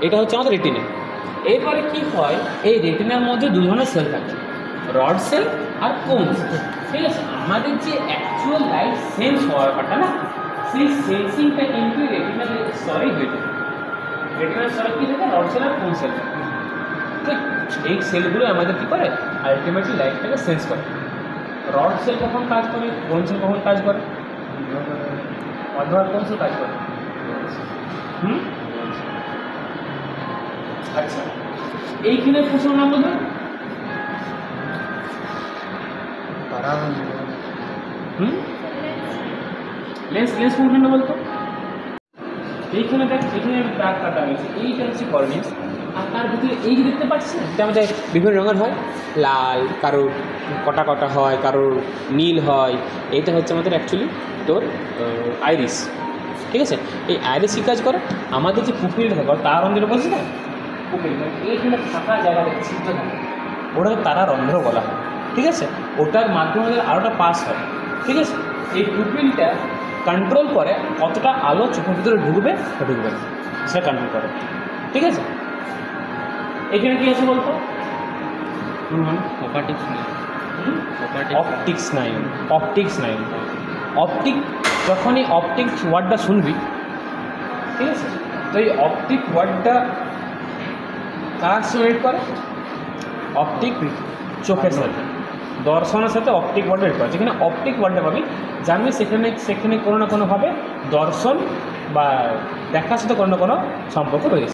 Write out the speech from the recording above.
এটা হচ্ছে আমাদের রেটিনা। এরপরে কি হয়, এই রেটিনার মধ্যে দু ধরনের সেল থাকে, রড সেল আর কোন সেল। ঠিক আছে, আমাদের যে অ্যাকচুয়াল লাইট সেন্স হওয়ার কথা না, সেই সেন্সিংটা কিন্তু রেটিনার স্তরেই হয়ে থাকে। রেটিনার স্তরে কী থাকে, রড সেল আর কোন সেল। ঠিক, এই সেলগুলো আমাদের কী করে, আলটিমেটলি লাইটটাকে সেন্স করে। রড সেল কখন কাজ করে, কোন সেল কখন কাজ করে, অর্ধবার কোন সেল কাজ করে। আচ্ছা, এইখানে প্রশ্ন নাম বলবেন, লেন্স লেন্স কোনখানে বলতো, এইখানে দেখ, এখানে দাগ কাটা হয়েছে, এইটা হচ্ছে কর্নিয়াস। আর তার ভিতরে এই যে দেখতে পাচ্ছেন, এটা আমাদের বিভিন্ন রঙের হয়, লাল, কারোর কটা কটা হয়, কারোর নীল হয়। এইটা হচ্ছে আমাদের অ্যাকচুয়ালি তোর আইরিস। ঠিক আছে, এই আইরিস কী কাজ করে, আমাদের যে পুপিলটা থাকে তার রন্ধ্র বলছি না, পুপিল এইখানে ফাঁকা জায়গা দেখে ছিদ্র থাকে, ওটাকে তারা রন্ধ্র বলা হয়। ঠিক আছে, ওটার মাধ্যমে আলোটা পাস হয়। ঠিক আছে, এই পুপিলটা কন্ট্রোল করে কতটা আলো চোখের ভিতরে ঢুকবে বা ঢুকবে না, সেটা কন্ট্রোল করে। ঠিক আছে, এখানে কী আছে বলতো, অপাটিক স্নায়ু। অপটিক, যখনই অপটিক ওয়ার্ডটা শুনবি, ঠিক আছে, তো এই অপটিক ওয়ার্ডটা কার সঙ্গে করে, অপটিক চোখের সাথে, দর্শনের সাথে অপটিক ওয়ার্ড রেড করে। যেখানে অপটিক ওয়ার্ডটা পাবি জানবি সেখানে কোনো না কোনোভাবে দর্শন বা দেখার সাথে কোনো না কোনো সম্পর্ক রয়েছে।